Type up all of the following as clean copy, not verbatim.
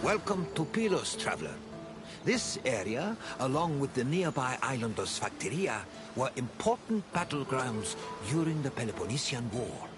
Welcome to Pylos, traveler. This area, along with the nearby island of Sphacteria, were important battlegrounds during the Peloponnesian War.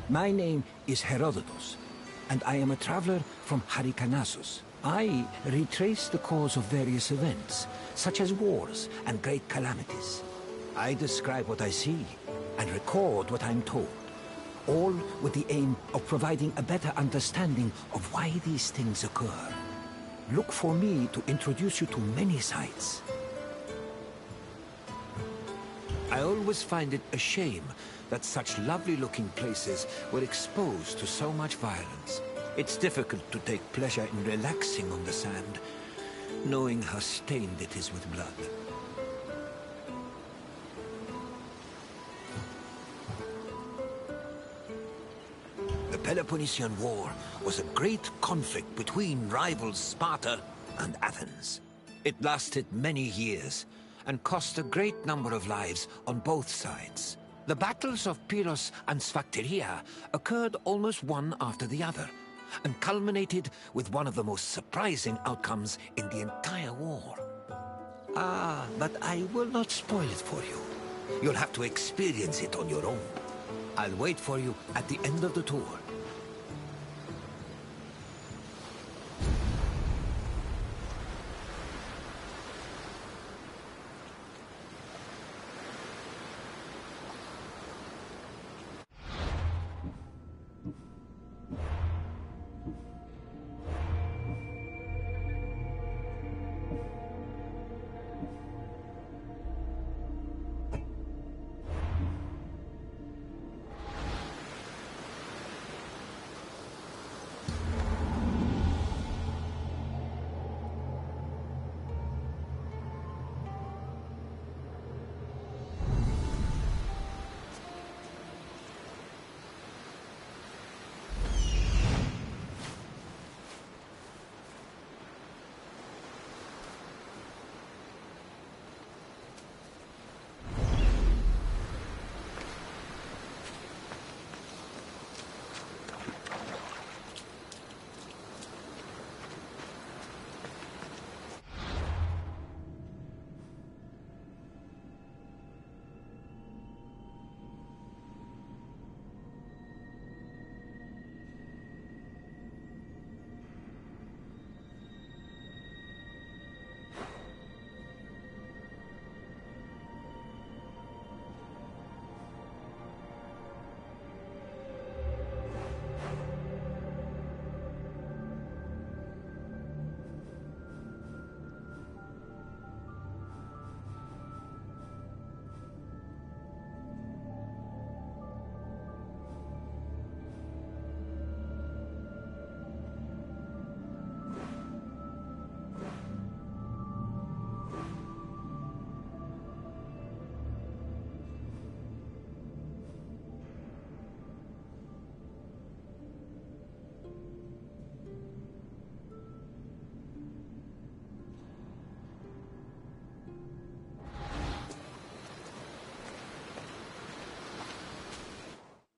My name is Herodotus, and I am a traveler from Hyrcanassus. I retrace the cause of various events, such as wars and great calamities. I describe what I see and record what I'm told, all with the aim of providing a better understanding of why these things occur. Look for me to introduce you to many sites. I always find it a shame that such lovely-looking places were exposed to so much violence. It's difficult to take pleasure in relaxing on the sand, knowing how stained it is with blood. The Peloponnesian War was a great conflict between rivals Sparta and Athens. It lasted many years and cost a great number of lives on both sides. The battles of Pylos and Sphacteria occurred almost one after the other, and culminated with one of the most surprising outcomes in the entire war. But I will not spoil it for you. You'll have to experience it on your own. I'll wait for you at the end of the tour.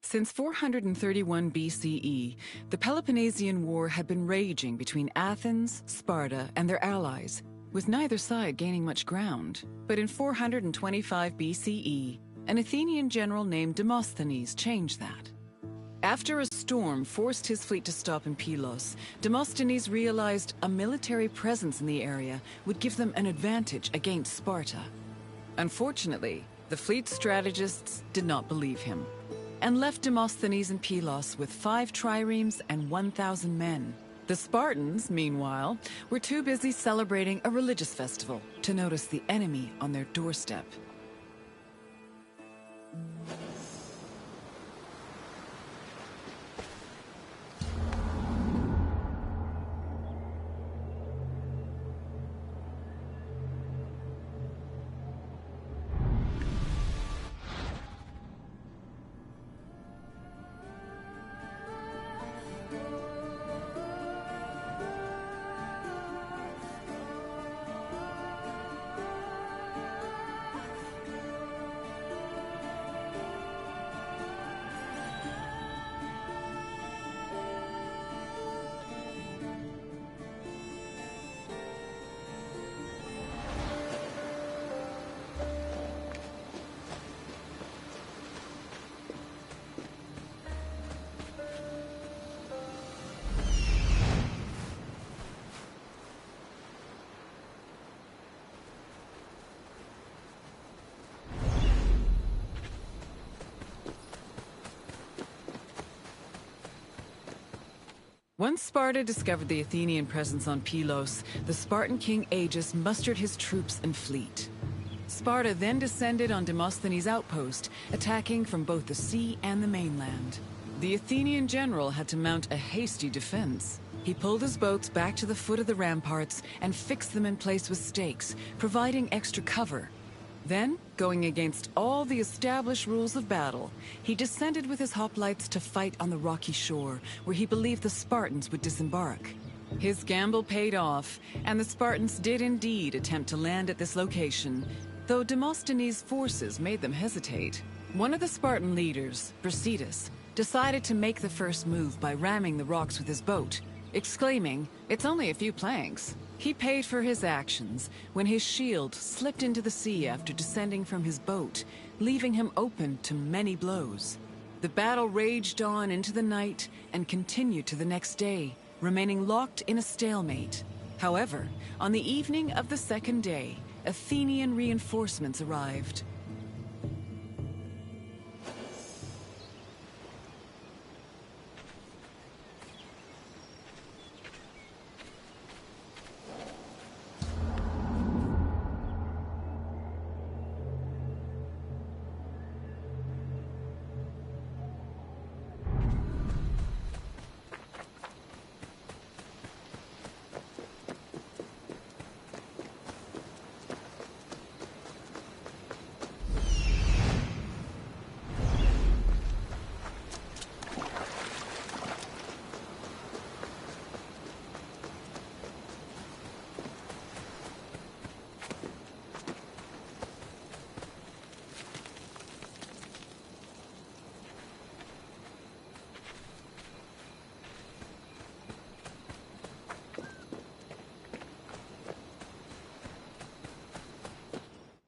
Since 431 BCE, the Peloponnesian War had been raging between Athens, Sparta, and their allies, with neither side gaining much ground. But in 425 BCE, an Athenian general named Demosthenes changed that. After a storm forced his fleet to stop in Pylos, Demosthenes realized a military presence in the area would give them an advantage against Sparta. Unfortunately, the fleet strategists did not believe him, and left Demosthenes in Pylos with 5 triremes and 1,000 men. The Spartans, meanwhile, were too busy celebrating a religious festival to notice the enemy on their doorstep. Once Sparta discovered the Athenian presence on Pylos, the Spartan king Agis mustered his troops and fleet. Sparta then descended on Demosthenes' outpost, attacking from both the sea and the mainland. The Athenian general had to mount a hasty defense. He pulled his boats back to the foot of the ramparts and fixed them in place with stakes, providing extra cover. Then, going against all the established rules of battle, he descended with his hoplites to fight on the rocky shore, where he believed the Spartans would disembark. His gamble paid off, and the Spartans did indeed attempt to land at this location, though Demosthenes' forces made them hesitate. One of the Spartan leaders, Pxe, decided to make the first move by ramming the rocks with his boat, exclaiming, "It's only a few planks." He paid for his actions when his shield slipped into the sea after descending from his boat, leaving him open to many blows. The battle raged on into the night and continued to the next day, remaining locked in a stalemate. However, on the evening of the second day, Athenian reinforcements arrived.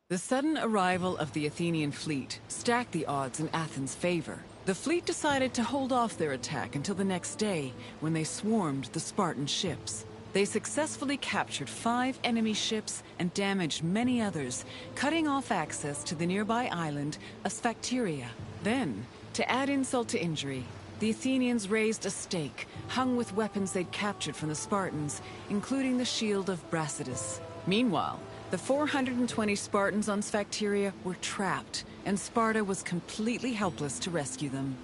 The sudden arrival of the Athenian fleet stacked the odds in Athens' favor. The fleet decided to hold off their attack until the next day, when they swarmed the Spartan ships. They successfully captured 5 enemy ships and damaged many others, cutting off access to the nearby island of Sphacteria. Then, to add insult to injury, the Athenians raised a stake hung with weapons they'd captured from the Spartans, including the shield of Brasidas. Meanwhile, the 420 Spartans on Sphacteria were trapped, and Sparta was completely helpless to rescue them.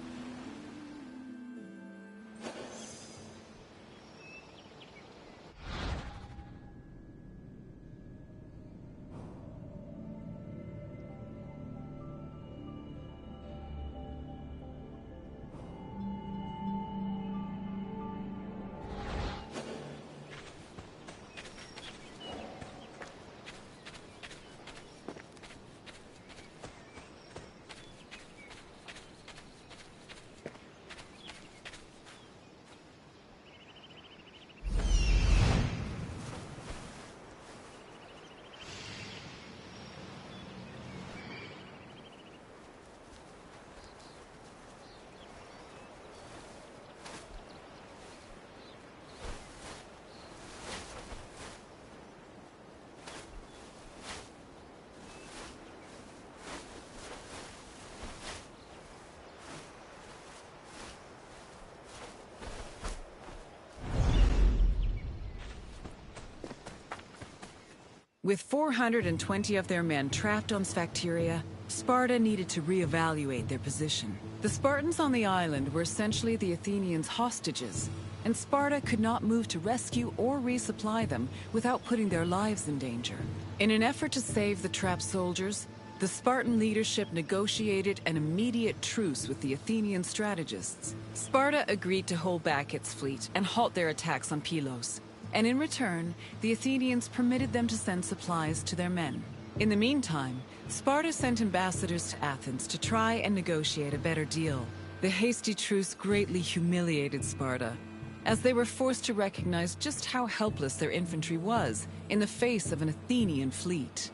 With 420 of their men trapped on Sphacteria, Sparta needed to reevaluate their position. The Spartans on the island were essentially the Athenians' hostages, and Sparta could not move to rescue or resupply them without putting their lives in danger. In an effort to save the trapped soldiers, the Spartan leadership negotiated an immediate truce with the Athenian strategists. Sparta agreed to hold back its fleet and halt their attacks on Pylos. And in return, the Athenians permitted them to send supplies to their men. In the meantime, Sparta sent ambassadors to Athens to try and negotiate a better deal. The hasty truce greatly humiliated Sparta, as they were forced to recognize just how helpless their infantry was in the face of an Athenian fleet.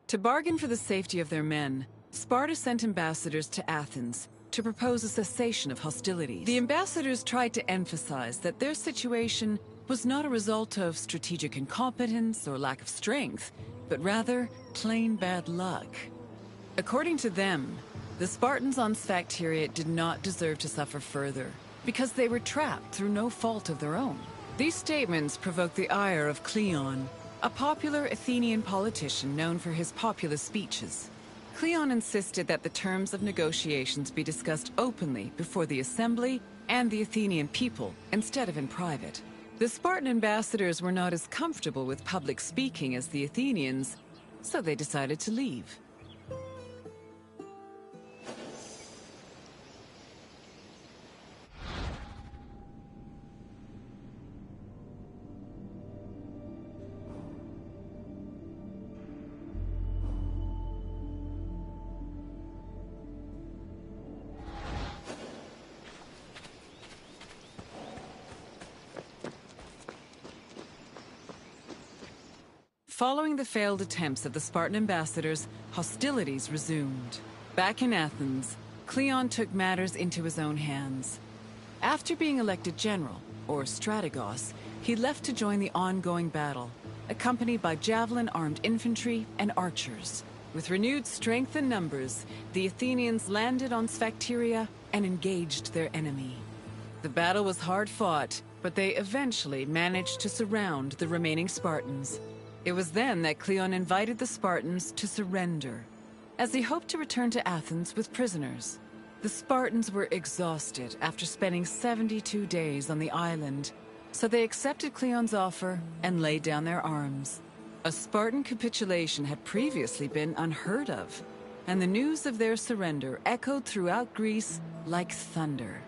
To bargain for the safety of their men, Sparta sent ambassadors to Athens to propose a cessation of hostilities. The ambassadors tried to emphasize that their situation was not a result of strategic incompetence or lack of strength, but rather plain bad luck. According to them, the Spartans on Sphacteria did not deserve to suffer further, because they were trapped through no fault of their own. These statements provoked the ire of Cleon, a popular Athenian politician known for his populist speeches. Cleon insisted that the terms of negotiations be discussed openly before the assembly and the Athenian people, instead of in private. The Spartan ambassadors were not as comfortable with public speaking as the Athenians, so they decided to leave. Following the failed attempts of the Spartan ambassadors, hostilities resumed. Back in Athens, Cleon took matters into his own hands. After being elected general, or strategos, he left to join the ongoing battle, accompanied by javelin-armed infantry and archers. With renewed strength and numbers, the Athenians landed on Sphacteria and engaged their enemy. The battle was hard fought, but they eventually managed to surround the remaining Spartans. It was then that Cleon invited the Spartans to surrender, as he hoped to return to Athens with prisoners. The Spartans were exhausted after spending 72 days on the island, so they accepted Cleon's offer and laid down their arms. A Spartan capitulation had previously been unheard of, and the news of their surrender echoed throughout Greece like thunder.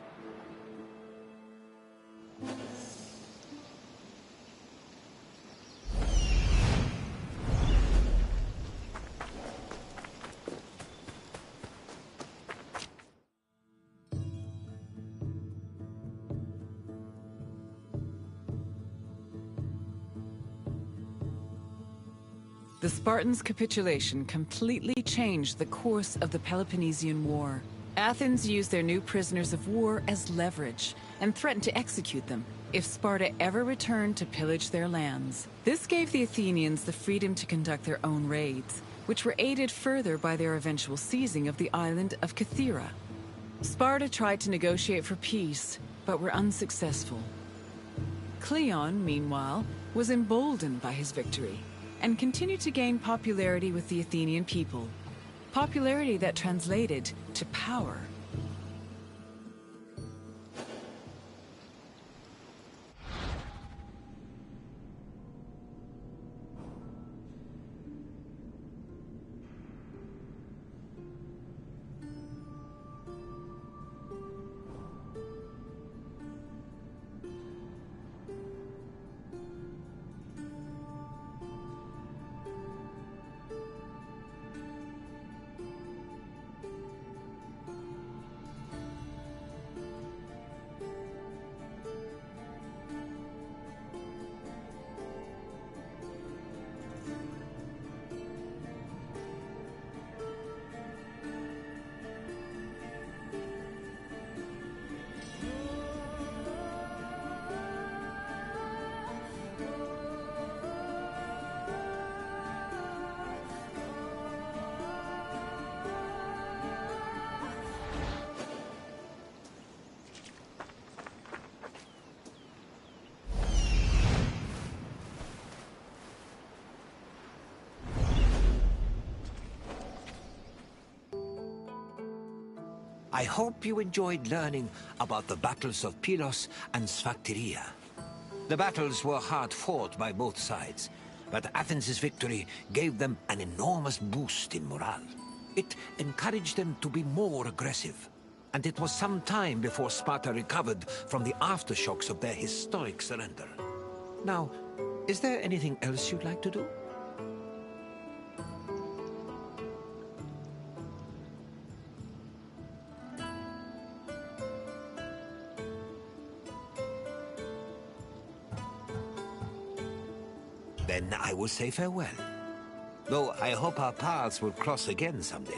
The Spartans' capitulation completely changed the course of the Peloponnesian War. Athens used their new prisoners of war as leverage and threatened to execute them if Sparta ever returned to pillage their lands. This gave the Athenians the freedom to conduct their own raids, which were aided further by their eventual seizing of the island of Kythera. Sparta tried to negotiate for peace, but were unsuccessful. Cleon, meanwhile, was emboldened by his victory and continued to gain popularity with the Athenian people. Popularity that translated to power. I hope you enjoyed learning about the battles of Pylos and Sphacteria. The battles were hard fought by both sides, but Athens' victory gave them an enormous boost in morale. It encouraged them to be more aggressive, and it was some time before Sparta recovered from the aftershocks of their historic surrender. Now, is there anything else you'd like to do? Then I will say farewell. Though I hope our paths will cross again someday.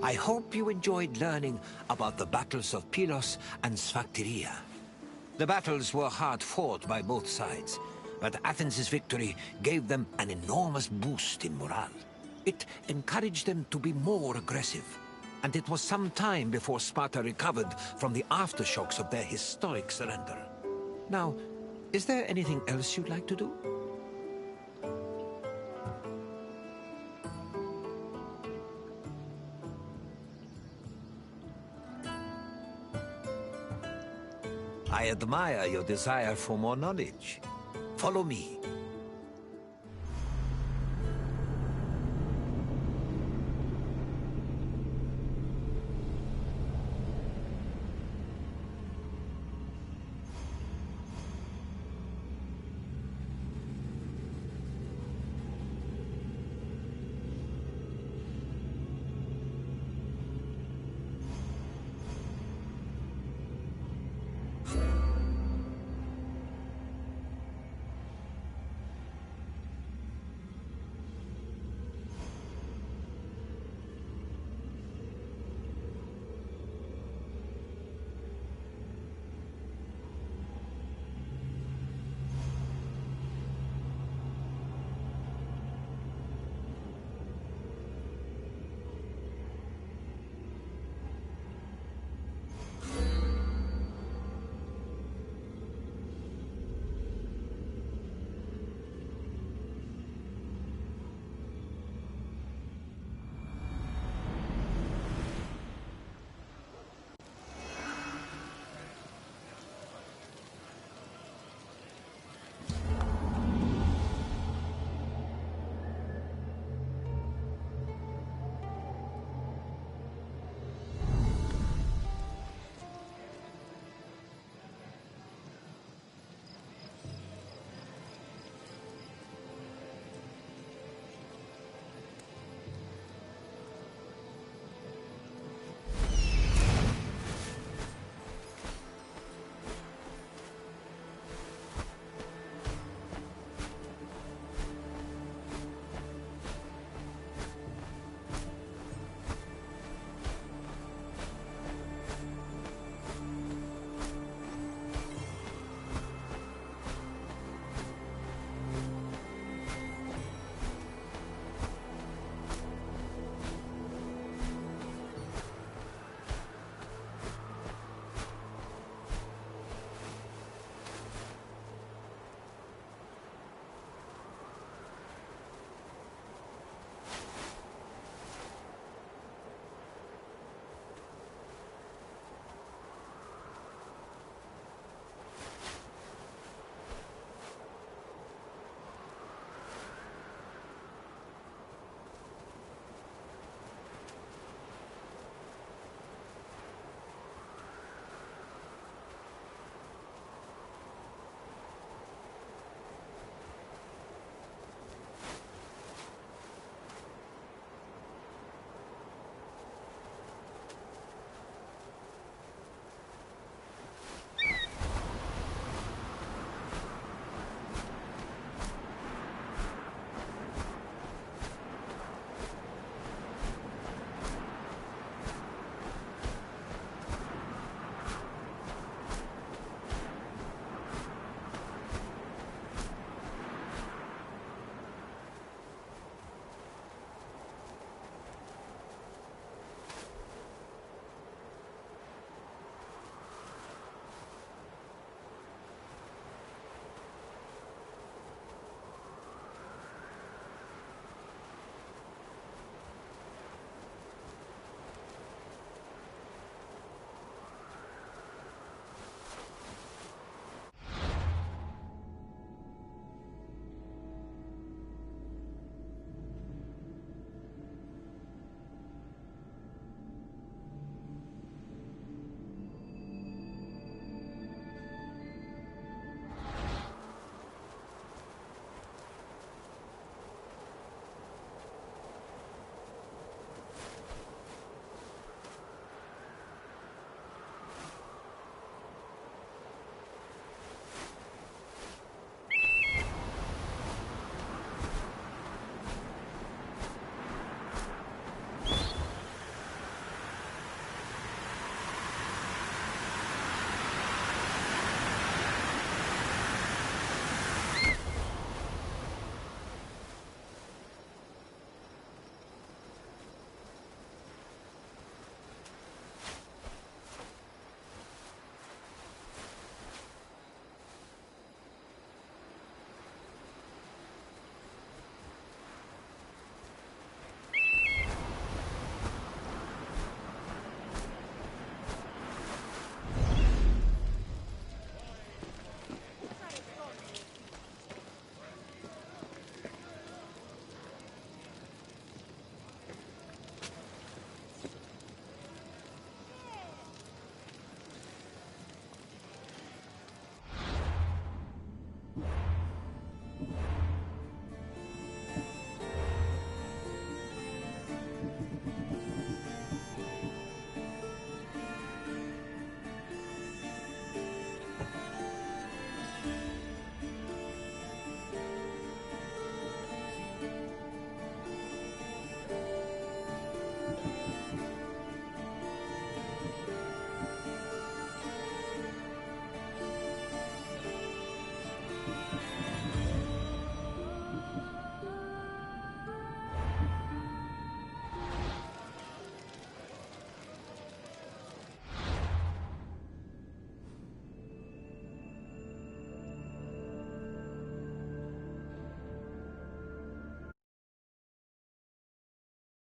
I hope you enjoyed learning about the battles of Pylos and Sphacteria. The battles were hard fought by both sides, but Athens' victory gave them an enormous boost in morale. It encouraged them to be more aggressive, and it was some time before Sparta recovered from the aftershocks of their historic surrender. Now, is there anything else you'd like to do? I admire your desire for more knowledge. Follow me.